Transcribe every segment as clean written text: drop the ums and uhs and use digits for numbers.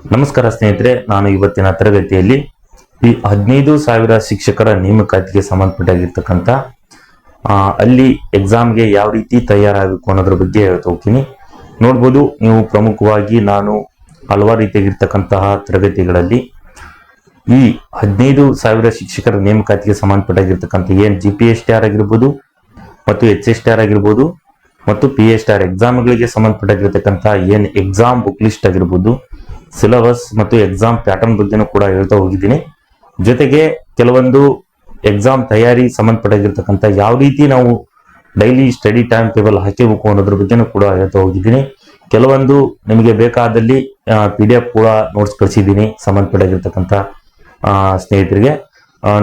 ನಮಸ್ಕಾರ ಸ್ನೇಹಿತರೆ, ನಾನು ಇವತ್ತಿನ ತರಗತಿಯಲ್ಲಿ ಈ 15,000 ಶಿಕ್ಷಕರ ನೇಮಕಾತಿಗೆ ಸಂಬಂಧಪಟ್ಟಾಗಿರ್ತಕ್ಕಂಥ ಅಲ್ಲಿ ಎಕ್ಸಾಮ್ಗೆ ಯಾವ ರೀತಿ ತಯಾರಾಗಬೇಕು ಅನ್ನೋದ್ರ ಬಗ್ಗೆ ಹೇಳ್ತಾ ಹೋಗ್ತೀನಿ. ನೋಡ್ಬೋದು ನೀವು, ಪ್ರಮುಖವಾಗಿ ನಾನು ಹಲವಾರು ರೀತಿಯಾಗಿರ್ತಕ್ಕಂತಹ ತರಗತಿಗಳಲ್ಲಿ ಈ 15,000 ಶಿಕ್ಷಕರ ನೇಮಕಾತಿಗೆ ಸಂಬಂಧಪಟ್ಟಾಗಿರ್ತಕ್ಕಂಥ ಏನ್ GPSTR ಆಗಿರ್ಬೋದು ಮತ್ತು HSTR ಆಗಿರ್ಬೋದು ಮತ್ತು PSTR ಎಕ್ಸಾಮ್ಗಳಿಗೆ ಸಂಬಂಧಪಟ್ಟಾಗಿರ್ತಕ್ಕಂಥ ಏನ್ ಎಕ್ಸಾಮ್ ಬುಕ್ ಲಿಸ್ಟ್ ಆಗಿರ್ಬೋದು, ಸಿಲೆಬಸ್ ಮತ್ತು ಎಕ್ಸಾಮ್ ಪ್ಯಾಟರ್ನ್ ಬಗ್ಗೆನೂ ಕೂಡ ಹೇಳ್ತಾ ಹೋಗಿದ್ದೀನಿ. ಜೊತೆಗೆ ಕೆಲವೊಂದು ಎಕ್ಸಾಮ್ ತಯಾರಿ ಸಂಬಂಧಪಟ್ಟಾಗಿರ್ತಕ್ಕಂಥ ಯಾವ ರೀತಿ ನಾವು ಡೈಲಿ ಸ್ಟಡಿ ಟೈಮ್ ಟೇಬಲ್ ಹಾಕಬೇಕು ಅನ್ನೋದ್ರ ಬಗ್ಗೆನೂ ಕೂಡ ಹೇಳ್ತಾ ಹೋಗಿದ್ದೀನಿ. ಕೆಲವೊಂದು ನಿಮಗೆ ಬೇಕಾದಲ್ಲಿ PDF ಕೂಡ ನೋಟ್ಸ್ ಕಳಿಸಿದ್ದೀನಿ ಸಂಬಂಧಪಟ್ಟಾಗಿರ್ತಕ್ಕಂಥ ಸ್ನೇಹಿತರಿಗೆ.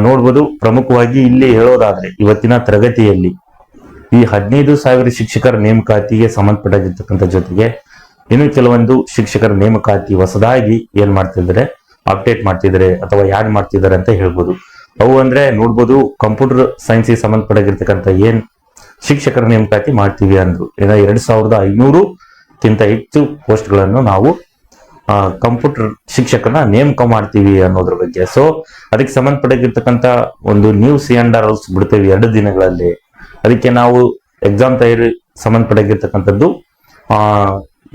ನೋಡ್ಬೋದು, ಪ್ರಮುಖವಾಗಿ ಇಲ್ಲಿ ಹೇಳೋದಾದ್ರೆ ಇವತ್ತಿನ ತರಗತಿಯಲ್ಲಿ ಈ 15,000 ಶಿಕ್ಷಕರ ನೇಮಕಾತಿಗೆ ಸಂಬಂಧಪಟ್ಟಾಗಿರ್ತಕ್ಕಂಥ ಜೊತೆಗೆ ಇನ್ನು ಕೆಲವೊಂದು ಶಿಕ್ಷಕರ ನೇಮಕಾತಿ ಹೊಸದಾಗಿ ಏನ್ ಮಾಡ್ತಿದ್ದಾರೆ, ಅಪ್ಡೇಟ್ ಮಾಡ್ತಿದ್ದಾರೆ ಅಥವಾ ಯಾಡ್ ಮಾಡ್ತಿದ್ದಾರೆ ಅಂತ ಹೇಳ್ಬೋದು. ಅವು ಅಂದ್ರೆ ನೋಡ್ಬೋದು, ಕಂಪ್ಯೂಟರ್ ಸೈನ್ಸ್ಗೆ ಸಂಬಂಧಪಟ್ಟಿರ್ತಕ್ಕಂಥ ಏನ್ ಶಿಕ್ಷಕರ ನೇಮಕಾತಿ ಮಾಡ್ತೀವಿ ಅಂದ್ರು 2,500ಕ್ಕಿಂತ ಹೆಚ್ಚು ಪೋಸ್ಟ್ಗಳನ್ನು ನಾವು ಕಂಪ್ಯೂಟರ್ ಶಿಕ್ಷಕರನ್ನ ನೇಮಕ ಮಾಡ್ತೀವಿ ಅನ್ನೋದ್ರ ಬಗ್ಗೆ. ಸೊ ಅದಕ್ಕೆ ಸಂಬಂಧಪಟ್ಟಿರ್ತಕ್ಕಂಥ ಒಂದು ನ್ಯೂ CNR ರೂಲ್ಸ್ ಬಿಡ್ತೇವೆ 2 ದಿನಗಳಲ್ಲಿ. ಅದಕ್ಕೆ ನಾವು ಎಕ್ಸಾಮ್ ತಯಾರಿ ಸಂಬಂಧಪಟ್ಟಿರ್ತಕ್ಕಂಥದ್ದು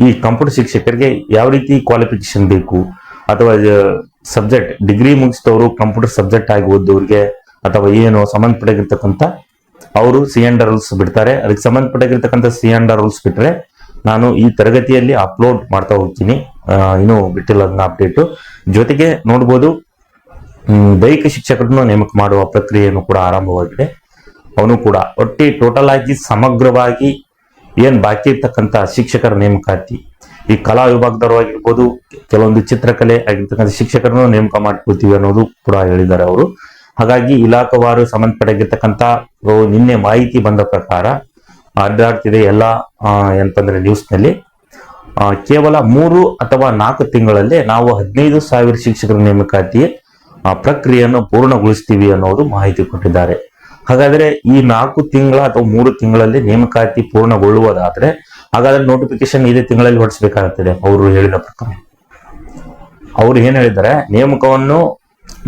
ಈ ಕಂಪ್ಯೂಟರ್ ಶಿಕ್ಷಕರಿಗೆ ಯಾವ ರೀತಿ ಕ್ವಾಲಿಫಿಕೇಶನ್ ಬೇಕು, ಅಥವಾ ಸಬ್ಜೆಕ್ಟ್ ಡಿಗ್ರಿ ಮುಗಿಸಿದವರು ಕಂಪ್ಯೂಟರ್ ಸಬ್ಜೆಕ್ಟ್ ಆಗಿ ಓದೋರಿಗೆ ಅಥವಾ ಏನು ಸಂಬಂಧಪಟ್ಟಿರ್ತಕ್ಕಂಥ ಅವರು CNR ರೂಲ್ಸ್ ಬಿಡ್ತಾರೆ. ಅದಕ್ಕೆ ಸಂಬಂಧಪಟ್ಟಿರ್ತಕ್ಕಂಥ CNR ರೂಲ್ಸ್ ಬಿಟ್ರೆ ನಾನು ಈ ತರಗತಿಯಲ್ಲಿ ಅಪ್ಲೋಡ್ ಮಾಡ್ತಾ ಹೋಗ್ತೀನಿ. ಇನ್ನೂ ಬಿಟ್ಟಿಲ್ಲ ಅದನ್ನ ಅಪ್ಡೇಟು. ಜೊತೆಗೆ ನೋಡ್ಬೋದು, ದೈಹಿಕ ಶಿಕ್ಷಕರನ್ನು ನೇಮಕ ಮಾಡುವ ಪ್ರಕ್ರಿಯೆಯನ್ನು ಕೂಡ ಆರಂಭವಾಗಿದೆ. ಅವನು ಕೂಡ ಒಟ್ಟಿ ಟೋಟಲ್ ಆಗಿ ಸಮಗ್ರವಾಗಿ ಏನ್ ಬಾಕಿ ಇರ್ತಕ್ಕಂಥ ಶಿಕ್ಷಕರ ನೇಮಕಾತಿ, ಈ ಕಲಾ ವಿಭಾಗದವರು ಆಗಿರ್ಬೋದು, ಕೆಲವೊಂದು ಚಿತ್ರಕಲೆ ಆಗಿರ್ತಕ್ಕಂಥ ಶಿಕ್ಷಕರನ್ನು ನೇಮಕ ಮಾಡ್ಕೊಳ್ತೀವಿ ಅನ್ನೋದು ಕೂಡ ಹೇಳಿದ್ದಾರೆ ಅವರು. ಹಾಗಾಗಿ ಇಲಾಖಾವಾರು ಸಂಬಂಧಪಟ್ಟಿರ್ತಕ್ಕಂಥ ನಿನ್ನೆ ಮಾಹಿತಿ ಬಂದ ಪ್ರಕಾರ ಅಡ್ಡಾಡ್ತಿದೆ ಎಲ್ಲ ಏನಂತಂದ್ರೆ ನ್ಯೂಸ್ ನಲ್ಲಿ. ಕೇವಲ 3 ಅಥವಾ 4 ತಿಂಗಳಲ್ಲಿ ನಾವು 15,000 ಶಿಕ್ಷಕರ ನೇಮಕಾತಿ ಪ್ರಕ್ರಿಯೆಯನ್ನು ಪೂರ್ಣಗೊಳಿಸ್ತೀವಿ ಅನ್ನೋದು ಮಾಹಿತಿ ಕೊಟ್ಟಿದ್ದಾರೆ. ಹಾಗಾದ್ರೆ ಈ 4 ತಿಂಗಳ ಅಥವಾ 3 ತಿಂಗಳಲ್ಲಿ ನೇಮಕಾತಿ ಪೂರ್ಣಗೊಳ್ಳುವುದಾದ್ರೆ ಹಾಗಾದ್ರೆ ನೋಟಿಫಿಕೇಶನ್ ಇದೇ ತಿಂಗಳಲ್ಲಿ ಹೊರಡಿಸಬೇಕಾಗುತ್ತದೆ. ಅವರು ಹೇಳಿದ ಪ್ರಕಾರ ಅವ್ರು ಏನ್ ಹೇಳಿದ್ದಾರೆ, ನೇಮಕವನ್ನು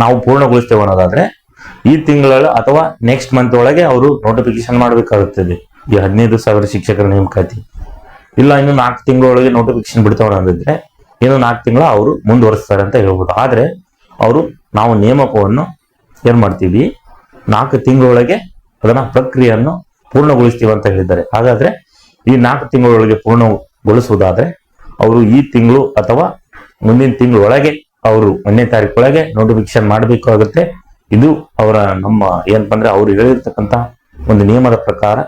ನಾವು ಪೂರ್ಣಗೊಳಿಸ್ತೇವೆ ಅನ್ನೋದಾದ್ರೆ ಈ ತಿಂಗಳ ಅಥವಾ ನೆಕ್ಸ್ಟ್ ಮಂತ್ ಒಳಗೆ ಅವರು ನೋಟಿಫಿಕೇಶನ್ ಮಾಡಬೇಕಾಗುತ್ತದೆ ಈ 15,000 ಶಿಕ್ಷಕರ ನೇಮಕಾತಿ. ಇಲ್ಲ ಇನ್ನು 4 ತಿಂಗಳೊಳಗೆ ನೋಟಿಫಿಕೇಶನ್ ಬಿಡ್ತೇವೆ ಅನ್ನೋದಿದ್ರೆ ಇನ್ನು 4 ತಿಂಗಳ ಅವರು ಮುಂದುವರಿಸ್ತಾರೆ ಅಂತ ಹೇಳ್ಬೋದು. ಆದ್ರೆ ಅವರು ನಾವು ನೇಮಕವನ್ನು ಏನ್ ಮಾಡ್ತೀವಿ 4 ತಿಂಗಳೊಳಗೆ ಅದನ್ನ ಪ್ರಕ್ರಿಯೆಯನ್ನು ಪೂರ್ಣಗೊಳಿಸ್ತೀವಿ ಅಂತ ಹೇಳಿದ್ದಾರೆ. ಹಾಗಾದ್ರೆ ಈ 4 ತಿಂಗಳೊಳಗೆ ಪೂರ್ಣಗೊಳಿಸುವುದಾದ್ರೆ ಅವರು ಈ ತಿಂಗಳು ಅಥವಾ ಮುಂದಿನ ತಿಂಗಳೊಳಗೆ ಅವರು 1ನೇ ತಾರೀಕೊಳಗೆ ನೋಟಿಫಿಕೇಶನ್ ಮಾಡಬೇಕಾಗುತ್ತೆ. ಇದು ಅವರ ನಮ್ಮ ಏನಪ್ಪ ಅಂದ್ರೆ ಅವ್ರು ಹೇಳಿರ್ತಕ್ಕಂಥ ಒಂದು ನಿಯಮದ ಪ್ರಕಾರ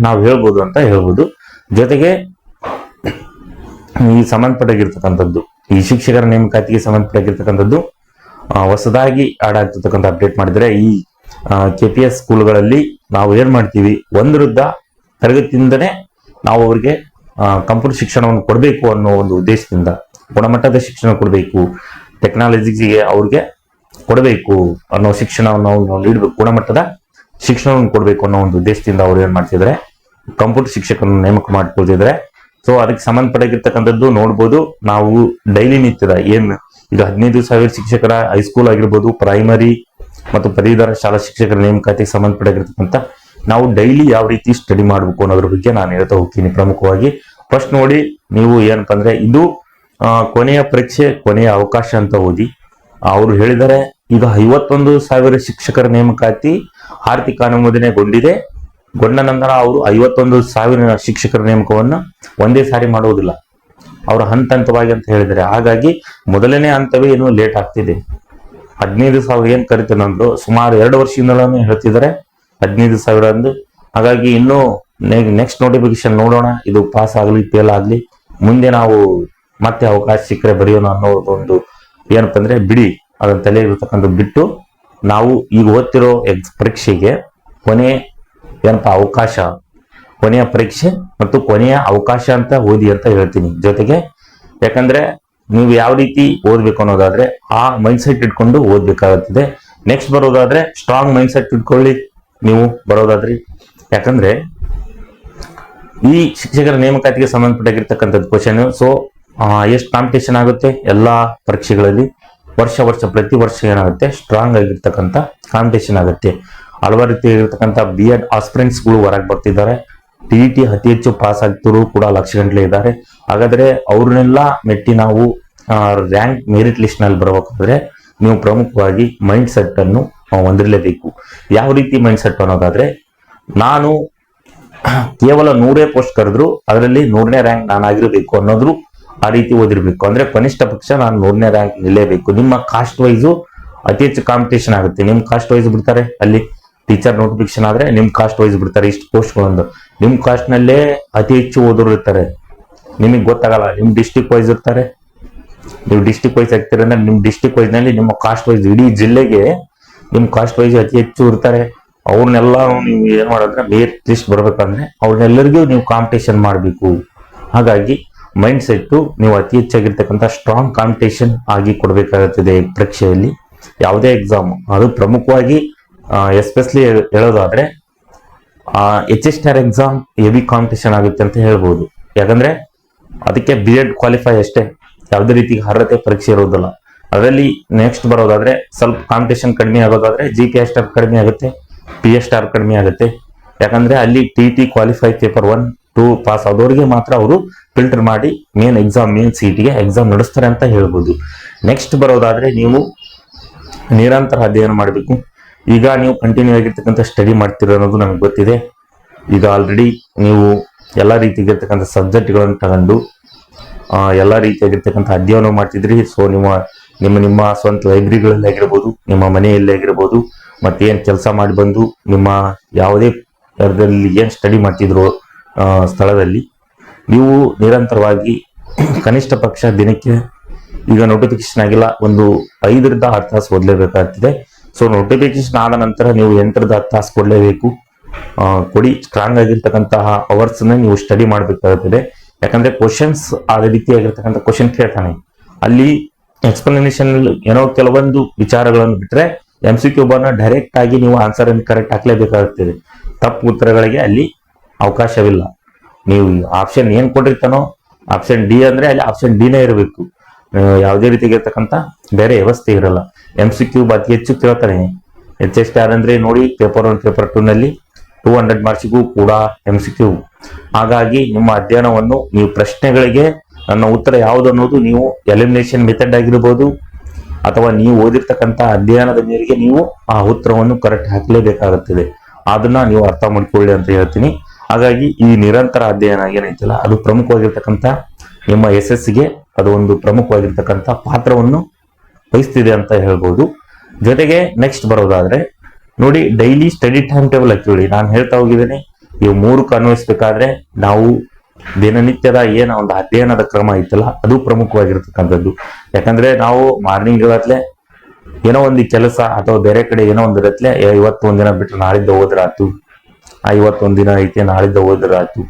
ನಾವು ಹೇಳ್ಬೋದು ಅಂತ ಹೇಳ್ಬೋದು. ಜೊತೆಗೆ ಈ ಸಂಬಂಧಪಟ್ಟಿರ್ತಕ್ಕಂಥದ್ದು ಈ ಶಿಕ್ಷಕರ ನೇಮಕಾತಿಗೆ ಸಂಬಂಧಪಟ್ಟಿರ್ತಕ್ಕಂಥದ್ದು ಹೊಸದಾಗಿ ಆಡ್ ಆಗ್ತಿರ್ತಕ್ಕಂಥ ಅಪ್ಡೇಟ್ ಮಾಡಿದ್ರೆ ಈ KPS ಸ್ಕೂಲ್ಗಳಲ್ಲಿ ನಾವು ಏನ್ ಮಾಡ್ತೀವಿ, ಒಂದರಿಂದ ತರಗತಿಯಿಂದನೇ ನಾವು ಅವ್ರಿಗೆ ಕಂಪ್ಯೂಟರ್ ಶಿಕ್ಷಣವನ್ನು ಕೊಡಬೇಕು ಅನ್ನೋ ಒಂದು ಉದ್ದೇಶದಿಂದ, ಗುಣಮಟ್ಟದ ಶಿಕ್ಷಣ ಕೊಡಬೇಕು, ಟೆಕ್ನಾಲಜಿಗೆ ಅವ್ರಿಗೆ ಕೊಡಬೇಕು ಅನ್ನೋ ಶಿಕ್ಷಣವನ್ನು ನಾವು ನೀಡಬೇಕು, ಗುಣಮಟ್ಟದ ಶಿಕ್ಷಣವನ್ನು ಕೊಡಬೇಕು ಅನ್ನೋ ಒಂದು ಉದ್ದೇಶದಿಂದ ಅವ್ರು ಏನ್ ಮಾಡ್ತಿದ್ರೆ ಕಂಪ್ಯೂಟರ್ ಶಿಕ್ಷಕರನ್ನು ನೇಮಕ ಮಾಡ್ಕೊಳ್ತಿದ್ರೆ. ಸೊ ಅದಕ್ಕೆ ಸಂಬಂಧಪಟ್ಟಿರ್ತಕ್ಕಂಥದ್ದು ನೋಡ್ಬೋದು, ನಾವು ಡೈಲಿ ನಿತ್ಯದ ಏನ್ ಈಗ 15,000 ಶಿಕ್ಷಕರ ಹೈಸ್ಕೂಲ್ ಆಗಿರ್ಬೋದು, ಪ್ರೈಮರಿ ಮತ್ತು ಪದವೀಧರ ಶಾಲಾ ಶಿಕ್ಷಕರ ನೇಮಕಾತಿಗೆ ಸಂಬಂಧಪಟ್ಟಿರ್ತಕ್ಕಂಥ ನಾವು ಡೈಲಿ ಯಾವ ರೀತಿ ಸ್ಟಡಿ ಮಾಡಬೇಕು ಅನ್ನೋದ್ರ ಬಗ್ಗೆ ನಾನು ಹೇಳ್ತಾ ಹೋಗ್ತೀನಿ. ಪ್ರಮುಖವಾಗಿ ಫಸ್ಟ್ ನೋಡಿ, ನೀವು ಏನಪ್ಪಾ ಅಂದ್ರೆ ಇದು ಕೊನೆಯ ಪರೀಕ್ಷೆ ಕೊನೆಯ ಅವಕಾಶ ಅಂತ ಓದಿ. ಅವರು ಹೇಳಿದರೆ ಈಗ 51,000 ಶಿಕ್ಷಕರ ನೇಮಕಾತಿ ಆರ್ಥಿಕ ಅನುಮೋದನೆಗೊಂಡಿದೆ. ಗೊಂಡ ನಂತರ ಅವರು 51,000 ಶಿಕ್ಷಕರ ನೇಮಕವನ್ನು ಒಂದೇ ಸಾರಿ ಮಾಡುವುದಿಲ್ಲ, ಅವರು ಹಂತವಾಗಿ ಅಂತ ಹೇಳಿದ್ದಾರೆ. ಹಾಗಾಗಿ ಮೊದಲನೇ ಹಂತವೇ ಏನು ಲೇಟ್ ಆಗ್ತಿದೆ. 15,000 ಏನ್ ಕರಿತಾರೆ ಅಂದ್ರು ಸುಮಾರು 2 ವರ್ಷದಿಂದಲೂ ಹೇಳ್ತಿದ್ದಾರೆ 15,000 ಅಂದು. ಹಾಗಾಗಿ ಇನ್ನು ನೆಕ್ಸ್ಟ್ ನೋಟಿಫಿಕೇಶನ್ ನೋಡೋಣ, ಇದು ಪಾಸ್ ಆಗ್ಲಿ ಫೇಲ್ ಆಗ್ಲಿ, ಮುಂದೆ ನಾವು ಮತ್ತೆ ಅವಕಾಶ ಸಿಕ್ಕರೆ ಬರೆಯೋಣ ಅನ್ನೋ ಒಂದು ಏನಪ್ಪ ಅಂದ್ರೆ ಬಿಡಿ ಅದನ್ನ ತಲೆ ಇರತಕ್ಕಂಥ ಬಿಟ್ಟು ನಾವು ಈಗ ಓದ್ತಿರೋ ಪರೀಕ್ಷೆಗೆ ಕೊನೆಯ ಏನಪ್ಪ ಅವಕಾಶ, ಕೊನೆಯ ಪರೀಕ್ಷೆ ಮತ್ತು ಕೊನೆಯ ಅವಕಾಶ ಅಂತ ಓದಿ ಅಂತ ಹೇಳ್ತೀನಿ. ಜೊತೆಗೆ ಯಾಕಂದ್ರೆ ನೀವು ಯಾವ ರೀತಿ ಓದ್ಬೇಕು ಅನ್ನೋದಾದ್ರೆ ಆ ಮೈಂಡ್ ಸೆಟ್ ಇಟ್ಕೊಂಡು ಓದ್ಬೇಕಾಗುತ್ತದೆ. ನೆಕ್ಸ್ಟ್ ಬರೋದಾದ್ರೆ ಸ್ಟ್ರಾಂಗ್ ಮೈಂಡ್ ಸೆಟ್ ಇಟ್ಕೊಳ್ಳಿ ನೀವು ಬರೋದಾದ್ರಿ. ಯಾಕಂದ್ರೆ ಈ ಶಿಕ್ಷಕರ ನೇಮಕಾತಿಗೆ ಸಂಬಂಧಪಟ್ಟಿರ್ತಕ್ಕಂಥದ್ದು ಕ್ವಶನ್. ಸೊ ಎಷ್ಟು ಕಾಂಪಿಟೇಷನ್ ಆಗುತ್ತೆ ಎಲ್ಲಾ ಪರೀಕ್ಷೆಗಳಲ್ಲಿ, ವರ್ಷ ಪ್ರತಿ ವರ್ಷ ಏನಾಗುತ್ತೆ ಸ್ಟ್ರಾಂಗ್ ಆಗಿರ್ತಕ್ಕಂಥ ಕಾಂಪಿಟೇಷನ್ ಆಗುತ್ತೆ. ಹಲವಾರು ರೀತಿ ಇರತಕ್ಕಂಥ BEd ಆಸ್ಪಿರೆಂಟ್ಸ್ಗಳು ಹೊರಗೆ ಬರ್ತಿದ್ದಾರೆ. TET ಅತಿ ಹೆಚ್ಚು ಪಾಸ್ ಆಗ್ತಿರೋ ಕೂಡ ಲಕ್ಷ ಗಂಟಲೆ ಇದ್ದಾರೆ. ಹಾಗಾದ್ರೆ ಅವ್ರನ್ನೆಲ್ಲ ಮೆಟ್ಟಿ ನಾವು ರ್ಯಾಂಕ್ ಮೆರಿಟ್ ಲಿಸ್ಟ್ ನಲ್ಲಿ ಬರಬೇಕಾದ್ರೆ ನೀವು ಪ್ರಮುಖವಾಗಿ ಮೈಂಡ್ ಸೆಟ್ ಅನ್ನು ಹೊಂದಿರಲೇಬೇಕು. ಯಾವ ರೀತಿ ಮೈಂಡ್ ಸೆಟ್ ಅನ್ನೋದಾದ್ರೆ, ನಾನು ಕೇವಲ 100 ಪೋಸ್ಟ್ ಕರೆದ್ರು ಅದರಲ್ಲಿ 100ನೇ ರ್ಯಾಂಕ್ ನಾನಾಗಿರ್ಬೇಕು ಅನ್ನೋದ್ರು ಆ ರೀತಿ ಓದಿರ್ಬೇಕು. ಅಂದ್ರೆ ಕನಿಷ್ಠ ಪಕ್ಷ ನಾನು 100ನೇ ರ್ಯಾಂಕ್ ನಿಲ್ಲೇಬೇಕು. ನಿಮ್ಮ ಕಾಸ್ಟ್ ವೈಸು ಅತಿ ಹೆಚ್ಚು ಕಾಂಪಿಟೇಷನ್ ಆಗುತ್ತೆ. ನಿಮ್ ಕಾಸ್ಟ್ ವೈಸ್ ಬಿಡ್ತಾರೆ, ಅಲ್ಲಿ ಟೀಚರ್ ನೋಟಿಫಿಕೇಶನ್ ಆದ್ರೆ ನಿಮ್ ಕಾಸ್ಟ್ ವೈಸ್ ಬಿಡ್ತಾರೆ ಇಷ್ಟು ಪೋಸ್ಟ್ಗಳೊಂದು. ನಿಮ್ ಕಾಸ್ಟ್ ನಲ್ಲೇ ಅತಿ ಹೆಚ್ಚು ಓದೋರು ಇರ್ತಾರೆ, ನಿಮಗೆ ಗೊತ್ತಾಗಲ್ಲ. ನಿಮ್ ಡಿಸ್ಟಿಕ್ ವೈಸ್ ಇರ್ತಾರೆ, ನೀವು ಡಿಸ್ಟಿಕ್ ವೈಸ್ ಆಗ್ತೀರ ಅಂದ್ರೆ ನಿಮ್ ಡಿಸ್ಟಿಕ್ ವೈಸ್ ನಲ್ಲಿ ನಿಮ್ಮ ಕಾಸ್ಟ್ ವೈಸ್ ಇಡೀ ಜಿಲ್ಲೆಗೆ ನಿಮ್ ಕಾಸ್ಟ್ ವೈಸ್ ಅತಿ ಹೆಚ್ಚು ಇರ್ತಾರೆ. ಅವ್ರನ್ನೆಲ್ಲ ನೀವು ಏನ್ ಮಾಡೋದ್ರೆ ಮೇರಿಟ್ ಲಿಸ್ಟ್ ಬರ್ಬೇಕಂದ್ರೆ ಅವ್ರನ್ನೆಲ್ಲರಿಗೂ ನೀವು ಕಾಂಪಿಟೇಷನ್ ಮಾಡಬೇಕು. ಹಾಗಾಗಿ ಮೈಂಡ್ ಸೆಟ್ ನೀವು ಅತಿ ಹೆಚ್ಚಾಗಿರ್ತಕ್ಕಂಥ ಸ್ಟ್ರಾಂಗ್ ಕಾಂಪಿಟೇಷನ್ ಆಗಿ ಕೊಡಬೇಕಾಗುತ್ತದೆ ಪರೀಕ್ಷೆಯಲ್ಲಿ. ಯಾವುದೇ ಎಕ್ಸಾಮ್, ಅದು ಪ್ರಮುಖವಾಗಿ ಎಸ್ಪೆಷಲಿ ಹೇಳೋದಾದ್ರೆ HSTR ಎಕ್ಸಾಮ್ ಹೆವಿ ಕಾಂಪಿಟೇಷನ್ ಆಗುತ್ತೆ ಅಂತ ಹೇಳ್ಬೋದು. ಯಾಕಂದ್ರೆ ಅದಕ್ಕೆ BEd ಕ್ವಾಲಿಫೈ ಅಷ್ಟೇ, ಯಾವುದೇ ರೀತಿ ಅರ್ಹತೆ ಪರೀಕ್ಷೆ ಇರೋದಿಲ್ಲ. ಅದರಲ್ಲಿ ನೆಕ್ಸ್ಟ್ ಬರೋದಾದ್ರೆ ಸ್ವಲ್ಪ ಕಾಂಪಿಟೇಷನ್ ಕಡಿಮೆ ಆಗೋದಾದ್ರೆ GPSTR ಕಡಿಮೆ ಆಗುತ್ತೆ, PSTR ಕಡಿಮೆ ಆಗುತ್ತೆ. ಯಾಕಂದ್ರೆ ಅಲ್ಲಿ TT ಕ್ವಾಲಿಫೈ ಪೇಪರ್ 1, 2 ಪಾಸ್ ಆದವರಿಗೆ ಮಾತ್ರ ಅವರು ಫಿಲ್ಟರ್ ಮಾಡಿ ಮೇನ್ CETಗೆ ಎಕ್ಸಾಮ್ ನಡೆಸ್ತಾರೆ ಅಂತ ಹೇಳ್ಬೋದು. ನೆಕ್ಸ್ಟ್ ಬರೋದಾದ್ರೆ ನೀವು ನಿರಂತರ ಅಧ್ಯಯನ ಮಾಡಬೇಕು. ಈಗ ನೀವು ಕಂಟಿನ್ಯೂ ಆಗಿರ್ತಕ್ಕಂಥ ಸ್ಟಡಿ ಮಾಡ್ತಿರೋ ಅನ್ನೋದು ನಮಗೆ ಗೊತ್ತಿದೆ. ಈಗ ಆಲ್ರೆಡಿ ನೀವು ಎಲ್ಲಾ ರೀತಿಯಾಗಿರ್ತಕ್ಕಂಥ ಸಬ್ಜೆಕ್ಟ್ಗಳನ್ನು ತಗೊಂಡು ಎಲ್ಲಾ ರೀತಿಯಾಗಿರ್ತಕ್ಕಂಥ ಅಧ್ಯಯನ ಮಾಡ್ತಿದ್ರಿ. ಸೊ ನಿಮ್ಮ ಸ್ವಂತ ಲೈಬ್ರರಿಗಳಲ್ಲಿ ಆಗಿರ್ಬೋದು, ನಿಮ್ಮ ಮನೆಯಲ್ಲಿ ಆಗಿರ್ಬೋದು, ಮತ್ತೆ ಏನ್ ಕೆಲಸ ಮಾಡಿ ಬಂದು ನಿಮ್ಮ ಯಾವುದೇ ಏನ್ ಸ್ಟಡಿ ಮಾಡ್ತಿದ್ರು ಸ್ಥಳದಲ್ಲಿ ನೀವು ನಿರಂತರವಾಗಿ ಕನಿಷ್ಠ ಪಕ್ಷ ದಿನಕ್ಕೆ, ಈಗ ನೋಟಿಫಿಕೇಶನ್ ಆಗಿಲ್ಲ, ಒಂದು 5ರಿಂದ 10 ತಾಸು ಓದಲೇಬೇಕಾಗ್ತದೆ. ಸೊ ನೋಟಿಫಿಕೇಶನ್ ಆದ ನಂತರ ನೀವು 8ರಿಂದ 10 ತಾಸು ಕೊಡಲೇಬೇಕು. ಕೊಡಿ. ಸ್ಟ್ರಾಂಗ್ ಆಗಿರ್ತಕ್ಕಂತಹ ಅವರ್ಸ್ ನೀವು ಸ್ಟಡಿ ಮಾಡಬೇಕಾಗುತ್ತದೆ. ಯಾಕಂದ್ರೆ ಕ್ವಶನ್ಸ್ ಅದೇ ರೀತಿಯಾಗಿರ್ತಕ್ಕಂಥ ಕ್ವಶನ್ ಕೇಳ್ತಾನೆ. ಅಲ್ಲಿ ಎಕ್ಸ್ಪ್ಲನೇಷನ್ ಏನೋ ಕೆಲವೊಂದು ವಿಚಾರಗಳನ್ನು ಬಿಟ್ರೆ MCQ ಡೈರೆಕ್ಟ್ ಆಗಿ ನೀವು ಆನ್ಸರ್ ಅನ್ನು ಕರೆಕ್ಟ್ ಹಾಕ್ಲೇಬೇಕಾಗುತ್ತದೆ. ತಪ್ಪು ಉತ್ತರಗಳಿಗೆ ಅಲ್ಲಿ ಅವಕಾಶವಿಲ್ಲ. ನೀವು ಆಪ್ಷನ್ ಏನ್ ಕೊಟ್ಟಿರ್ತಾನೋ, ಆಪ್ಷನ್ ಡಿ ಅಂದ್ರೆ ಅಲ್ಲಿ ಆಪ್ಷನ್ ಡಿನೇ ಇರಬೇಕು. ಯಾವುದೇ ರೀತಿಯಾಗಿರ್ತಕ್ಕಂಥ ಬೇರೆ ವ್ಯವಸ್ಥೆ ಇರಲ್ಲ. MCQ ಅತಿ ಹೆಚ್ಚು ಕೇಳ್ತಾನೆ. HSTR ಅಂದ್ರೆ ನೋಡಿ, ಪೇಪರ್ 1 ಪೇಪರ್ 2 ನಲ್ಲಿ 200 ಮಾರ್ಕ್ಸಿಗೂ ಕೂಡ MCQ. ಹಾಗಾಗಿ ನಿಮ್ಮ ಅಧ್ಯಯನವನ್ನು ನೀವು ಪ್ರಶ್ನೆಗಳಿಗೆ ನನ್ನ ಉತ್ತರ ಯಾವುದು ಅನ್ನೋದು ನೀವು ಎಲಿಮಿನೇಷನ್ ಮೆಥಡ್ ಆಗಿರ್ಬೋದು, ಅಥವಾ ನೀವು ಓದಿರ್ತಕ್ಕಂಥ ಅಧ್ಯಯನದ ಮೇರೆಗೆ ನೀವು ಆ ಉತ್ತರವನ್ನು ಕರೆಕ್ಟ್ ಹಾಕಲೇಬೇಕಾಗುತ್ತದೆ. ಅದನ್ನ ನೀವು ಅರ್ಥ ಮಾಡ್ಕೊಳ್ಳಿ ಅಂತ ಹೇಳ್ತೀನಿ. ಹಾಗಾಗಿ ಈ ನಿರಂತರ ಅಧ್ಯಯನ ಏನೈತಿಲ್ಲ, ಅದು ಪ್ರಮುಖವಾಗಿರ್ತಕ್ಕಂಥ ನಿಮ್ಮ SSಗೆ ಅದು ಒಂದು ಪ್ರಮುಖವಾಗಿರ್ತಕ್ಕಂಥ ಪಾತ್ರವನ್ನು ವಹಿಸ್ತಿದೆ ಅಂತ ಹೇಳ್ಬೋದು. ಜೊತೆಗೆ ನೆಕ್ಸ್ಟ್ ಬರೋದಾದ್ರೆ ನೋಡಿ, ಡೈಲಿ ಸ್ಟಡಿ ಟೈಮ್ ಟೇಬಲ್ ಹಾಕಿಳಿ. ನಾನು ಹೇಳ್ತಾ ಹೋಗಿದ್ದೇನೆ, ಇವು 3 ಅನ್ವಯಿಸ್ಬೇಕಾದ್ರೆ ನಾವು ದಿನನಿತ್ಯದ ಏನ ಒಂದು ಅಧ್ಯಯನದ ಕ್ರಮ ಐತಲ್ಲ, ಅದು ಪ್ರಮುಖವಾಗಿರ್ತಕ್ಕಂಥದ್ದು. ಯಾಕಂದ್ರೆ ನಾವು ಮಾರ್ನಿಂಗ್ ಇರತ್ಲೆ ಏನೋ ಒಂದು ಕೆಲಸ ಅಥವಾ ಬೇರೆ ಕಡೆ ಏನೋ ಒಂದು ಇರತ್ಲೆ, ಇವತ್ತು ದಿನ ಬಿಟ್ಟು ನಾಳಿದ್ದ ಹೋದ್ರಾತು, ಇವತ್ತೊಂದ್ ದಿನ ಐತಿ ನಾಳಿದ್ದ ಹೋದ್ರಾತು,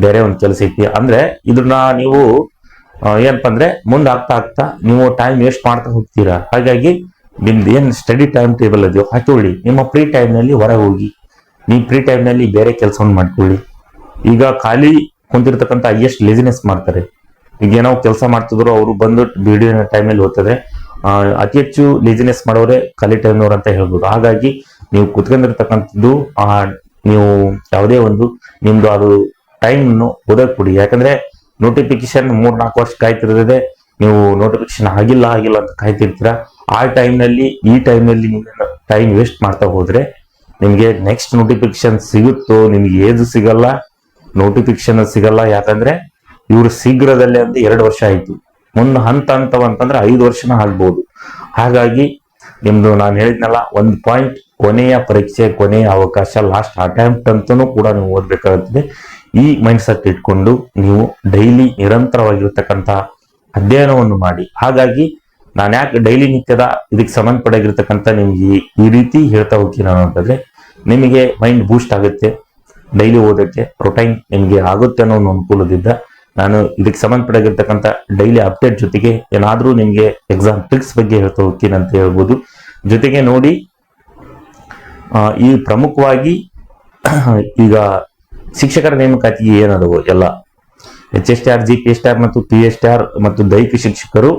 ಬೇರೆ ಒಂದು ಕೆಲಸ ಐತಿ ಅಂದ್ರೆ ಇದನ್ನ ನೀವು ಏನಪ್ಪಾ ಅಂದ್ರೆ ಮುಂದೆ ಆಗ್ತಾ ನೀವು ಟೈಮ್ ವೇಸ್ಟ್ ಮಾಡ್ತಾ ಹೋಗ್ತೀರಾ. ಹಾಗಾಗಿ ನಿಮ್ದು ಏನ್ ಸ್ಟಡಿ ಟೈಮ್ ಟೇಬಲ್ ಅದೆಯೋ ಹಾಕೊಳ್ಳಿ. ನಿಮ್ಮ ಫ್ರೀ ಟೈಮ್ ನಲ್ಲಿ ಹೊರಗೆ ಹೋಗಿ, ನೀವು ಫ್ರೀ ಟೈಮ್ ನಲ್ಲಿ ಬೇರೆ ಕೆಲಸವನ್ನು ಮಾಡ್ಕೊಳ್ಳಿ. ಈಗ ಖಾಲಿ ಕುಂತಿರ್ತಕ್ಕಂಥ ಎಷ್ಟು ಲೇಜಿನೆಸ್ ಮಾಡ್ತಾರೆ. ಈಗ ಏನೋ ಕೆಲಸ ಮಾಡ್ತಿದ್ರು, ಅವರು ಬಂದು ವಿಡಿಯೋ ಟೈಮಲ್ಲಿ ಓದ್ತಾರೆ. ಅತಿ ಹೆಚ್ಚು ಲೇಜಿನೆಸ್ ಮಾಡೋರೆ ಖಾಲಿ ಟೈಮ್ನವ್ರು ಅಂತ ಹೇಳ್ಬೋದು. ಹಾಗಾಗಿ ನೀವು ಕುತ್ಕೊಂಡಿರ್ತಕ್ಕಂಥದ್ದು ನೀವು ಯಾವುದೇ ಒಂದು ನಿಮ್ದು ಅದು ಟೈಮ್ ಓದಕ್ ಕೊಡಿ. ಯಾಕಂದ್ರೆ ನೋಟಿಫಿಕೇಶನ್ 3-4 ವರ್ಷ ಕಾಯ್ತಿರ್ತದೆ. ನೀವು ನೋಟಿಫಿಕೇಶನ್ ಆಗಿಲ್ಲ ಅಂತ ಕಾಯ್ತಿರ್ತೀರಾ. ಆ ಟೈಮ್ನಲ್ಲಿ ಈ ಟೈಮ್ನಲ್ಲಿ ನೀವು ಟೈಮ್ ವೇಸ್ಟ್ ಮಾಡ್ತಾ ಹೋದ್ರೆ ನಿಮ್ಗೆ ನೆಕ್ಸ್ಟ್ ನೋಟಿಫಿಕೇಶನ್ ಸಿಗುತ್ತೋ, ನಿಮ್ಗೆ ಏಜ್ ಸಿಗಲ್ಲ, ನೋಟಿಫಿಕೇಶನ್ ಸಿಗಲ್ಲ. ಯಾಕಂದ್ರೆ ಇವ್ರು ಶೀಘ್ರದಲ್ಲೇ ಅಂದ್ರೆ 2 ವರ್ಷ ಆಯ್ತು, ಮುಂದೆ ಹಂತವಂತಂದ್ರೆ 5 ವರ್ಷನ ಆಗ್ಬಹುದು. ಹಾಗಾಗಿ ನಿಮ್ದು ನಾನು ಹೇಳಿದ್ನಲ್ಲ, 1 ಪಾಯಿಂಟ್ ಕೊನೆಯ ಪರೀಕ್ಷೆ, ಕೊನೆಯ ಅವಕಾಶ, ಲಾಸ್ಟ್ ಅಟೆಂಪ್ಟ್ ಅಂತನೂ ಕೂಡ ನೀವು ಓದ್ಬೇಕಾಗುತ್ತದೆ. ಈ ಮೈಂಡ್ ಸೆಟ್ ಇಟ್ಕೊಂಡು ನೀವು ಡೈಲಿ ನಿರಂತರವಾಗಿರ್ತಕ್ಕಂಥ ಅಧ್ಯಯನವನ್ನು ಮಾಡಿ. ಹಾಗಾಗಿ ನಾನು ಯಾಕೆ ಡೈಲಿ ನಿತ್ಯದ ಇದಕ್ಕೆ ಸಂಬಂಧಪಟ್ಟಾಗಿರ್ತಕ್ಕಂಥ ನಿಮ್ಗೆ ಈ ರೀತಿ ಹೇಳ್ತಾ ಹೋಗ್ತೀನಿ ಅಂತಂದ್ರೆ, ನಿಮಗೆ ಮೈಂಡ್ ಬೂಸ್ಟ್ ಆಗುತ್ತೆ. ಡೈಲಿ ಓದಕ್ಕೆ ರೊಟೈನ್ ನಿಮ್ಗೆ ಆಗುತ್ತೆ ಅನ್ನೋ ಒಂದು ಅನುಕೂಲದಿಂದ ನಾನು ಇದಕ್ಕೆ ಸಂಬಂಧಪಟ್ಟಾಗಿರ್ತಕ್ಕಂಥ ಡೈಲಿ ಅಪ್ಡೇಟ್ ಜೊತೆಗೆ ಏನಾದ್ರೂ ನಿಮ್ಗೆ ಎಕ್ಸಾಮ್ ಟ್ರಿಕ್ಸ್ ಬಗ್ಗೆ ಹೇಳ್ತಾ ಹೋಗ್ತೀನಿ ಅಂತ ಹೇಳ್ಬೋದು. ಜೊತೆಗೆ ನೋಡಿ, ಈ ಪ್ರಮುಖವಾಗಿ ಈಗ ಶಿಕ್ಷಕರ ನೇಮಕಾತಿಗೆ ಏನದವು ಎಲ್ಲ HSTR, GPSTR ಮತ್ತು PSTR ಮತ್ತು ದೈಹಿಕ ಶಿಕ್ಷಕರು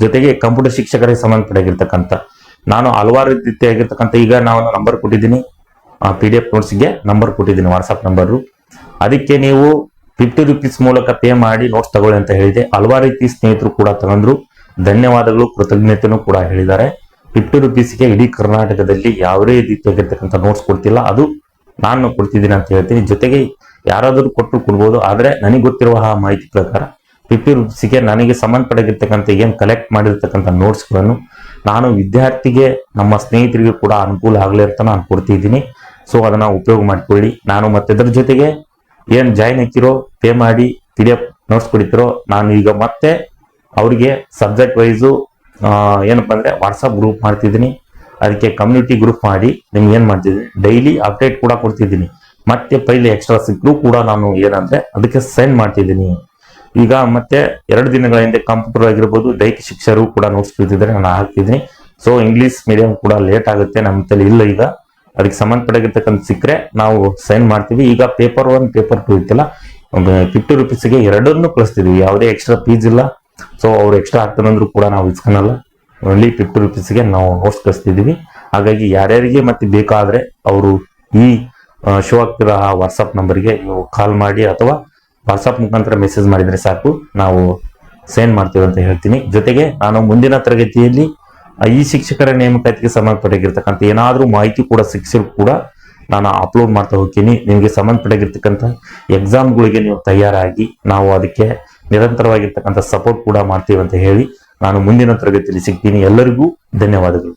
ಜೊತೆಗೆ ಕಂಪ್ಯೂಟರ್ ಶಿಕ್ಷಕರಿಗೆ ಸಂಬಂಧಪಟ್ಟಿರ್ತಕ್ಕಂಥ ನಾನು ಹಲವಾರು ರೀತಿಯಾಗಿರ್ತಕ್ಕಂಥ ಈಗ ನಾವು ನಂಬರ್ ಕೊಟ್ಟಿದ್ದೀನಿ, PDF ನೋಟ್ಸ್ಗೆ ನಂಬರ್ ಕೊಟ್ಟಿದ್ದೀನಿ, ವಾಟ್ಸ್ಆಪ್ ನಂಬರು. ಅದಕ್ಕೆ ನೀವು 50 ರೂಪೀಸ್ ಮೂಲಕ ಪೇ ಮಾಡಿ ನೋಟ್ಸ್ ತಗೊಳ್ಳಿ ಅಂತ ಹೇಳಿದೆ. ಹಲವಾರು ರೀತಿ ಸ್ನೇಹಿತರು ಕೂಡ ತಗೊಂಡ್ರು, ಧನ್ಯವಾದಗಳು, ಕೃತಜ್ಞತೆನೂ ಕೂಡ ಹೇಳಿದ್ದಾರೆ. 50 ರೂಪೀಸ್ಗೆ ಇಡೀ ಕರ್ನಾಟಕದಲ್ಲಿ ಯಾವುದೇ ರೀತಿಯಾಗಿರ್ತಕ್ಕಂಥ ನೋಟ್ಸ್ ಕೊಡ್ತಿಲ್ಲ, ಅದು ನಾನು ಕೊಡ್ತಿದ್ದೀನಿ ಅಂತ ಹೇಳ್ತೀನಿ. ಜೊತೆಗೆ ಯಾರಾದರೂ ಕೊಟ್ಟರು ಕೊಡ್ಬೋದು, ಆದ್ರೆ ನನಗೆ ಗೊತ್ತಿರುವ ಆ ಮಾಹಿತಿ ಪ್ರಕಾರ 50 ರೂಪೀಸ್ಗೆ ನನಗೆ ಸಂಬಂಧಪಟ್ಟಿರ್ತಕ್ಕಂಥ ಏನ್ ಕಲೆಕ್ಟ್ ಮಾಡಿರ್ತಕ್ಕಂಥ ನೋಟ್ಸ್ಗಳನ್ನು ನಾನು ವಿದ್ಯಾರ್ಥಿಗೆ, ನಮ್ಮ ಸ್ನೇಹಿತರಿಗೆ ಕೂಡ ಅನುಕೂಲ ಆಗಲಿ ಅಂತ ನಾನು ಕೊಡ್ತಿದ್ದೀನಿ. ಸೊ ಅದನ್ನ ಉಪಯೋಗ ಮಾಡ್ಕೊಳ್ಳಿ. ನಾನು ಮತ್ತೆ ಇದ್ರ ಜೊತೆಗೆ ಏನ್ ಜಾಯಿನ್ ಹಾಕಿರೋ, ಪೇ ಮಾಡಿ PDF ನೋಟ್ಸ್ ಕೊಡ್ತಿರೋ, ನಾನು ಈಗ ಮತ್ತೆ ಅವರಿಗೆ ಸಬ್ಜೆಕ್ಟ್ ವೈಸು ಏನಪ್ಪಾ ಅಂದ್ರೆ ವಾಟ್ಸಪ್ ಗ್ರೂಪ್ ಮಾಡ್ತಿದ್ದೀನಿ. ಅದಕ್ಕೆ ಕಮ್ಯುನಿಟಿ ಗ್ರೂಪ್ ಮಾಡಿ ನಿಮ್ಗೆ ಏನ್ ಮಾಡ್ತಿದ್ದೀನಿ, ಡೈಲಿ ಅಪ್ಡೇಟ್ ಕೂಡ ಕೊಡ್ತಿದ್ದೀನಿ. ಮತ್ತೆ ಪೈಲೆ ಎಕ್ಸ್ಟ್ರಾ ಸಿಕ್ಕರೂ ಕೂಡ ನಾನು ಏನಂದ್ರೆ ಅದಕ್ಕೆ ಸೆಂಡ್ ಮಾಡ್ತಿದ್ದೀನಿ. ಈಗ ಮತ್ತೆ 2 ದಿನಗಳ ಹಿಂದೆ ಕಂಪ್ಯೂಟರ್ ಆಗಿರ್ಬೋದು, ದೈಹಿಕ ಶಿಕ್ಷಕರು ಕೂಡ ನೋಟ್ಸ್ ಬಿಟ್ಟಿದ್ದಾರೆ, ನಾನು ಹಾಕ್ತಿದ್ದೀನಿ. ಸೊ ಇಂಗ್ಲಿಷ್ ಮೀಡಿಯಂ ಕೂಡ ಲೇಟ್ ಆಗುತ್ತೆ, ನಮ್ಮ ತಲೆ ಇಲ್ಲ. ಈಗ ಅದಕ್ಕೆ ಸಂಬಂಧಪಟ್ಟಿರ್ತಕ್ಕಂಥ ಸಿಕ್ಕರೆ ನಾವು ಸೈನ್ ಮಾಡ್ತೀವಿ. ಈಗ ಪೇಪರ್ 1 ಪೇಪರ್ 2 ಇತ್ತಿಲ್ಲ, 50 ರೂಪೀಸ್ಗೆ ಎರಡನ್ನೂ ಕಳಿಸ್ತಿದ್ವಿ, ಯಾವುದೇ ಎಕ್ಸ್ಟ್ರಾ ಫೀಸ್ ಇಲ್ಲ. ಸೊ ಅವ್ರು ಎಕ್ಸ್ಟ್ರಾ ಆಗ್ತಾನಂದ್ರು ಕೂಡ ನಾವು ಇಸ್ಕೊಳಲ್ಲ, ಓನ್ಲಿ 50 ರೂಪೀಸ್ಗೆ ನಾವು ನೋಟ್ಸ್ ಕಳಿಸ್ತಿದೀವಿ. ಹಾಗಾಗಿ ಯಾರ್ಯಾರಿಗೆ ಮತ್ತೆ ಬೇಕಾದ್ರೆ ಅವರು ಈ ಶೋ ಆಗ್ತಿರೋ ಆ ವಾಟ್ಸಪ್ ನಂಬರ್ಗೆ ನೀವು ಕಾಲ್ ಮಾಡಿ ಅಥವಾ ವಾಟ್ಸಪ್ ಮುಖಾಂತರ ಮೆಸೇಜ್ ಮಾಡಿದ್ರೆ ಸಾಕು, ನಾವು ಸೆಂಡ್ ಮಾಡ್ತೀವಿ ಅಂತ ಹೇಳ್ತೀನಿ. ಜೊತೆಗೆ ನಾನು ಮುಂದಿನ ತರಗತಿಯಲ್ಲಿ ಈ ಶಿಕ್ಷಕರ ನೇಮಕಾತಿಗೆ ಸಂಬಂಧಪಟ್ಟಿರ್ತಕ್ಕಂಥ ಏನಾದ್ರೂ ಮಾಹಿತಿ ಕೂಡ ಶಿಕ್ಷಕರು ಕೂಡ ನಾನು ಅಪ್ಲೋಡ್ ಮಾಡ್ತಾ ಹೋಗ್ತೀನಿ. ನಿಮಗೆ ಸಂಬಂಧಪಟ್ಟಿರ್ತಕ್ಕಂಥ ಎಕ್ಸಾಮ್ಗಳಿಗೆ ನೀವು ತಯಾರಾಗಿ ನಾವು ಅದಕ್ಕೆ ನಿರಂತರವಾಗಿರ್ತಕ್ಕಂಥ ಸಪೋರ್ಟ್ ಕೂಡ ಮಾಡ್ತೀವಿ ಅಂತ ಹೇಳಿ ನಾನು ಮುಂದಿನ ತರಗತಿಯಲ್ಲಿ ಸಿಗ್ತೀನಿ. ಎಲ್ಲರಿಗೂ ಧನ್ಯವಾದಗಳು.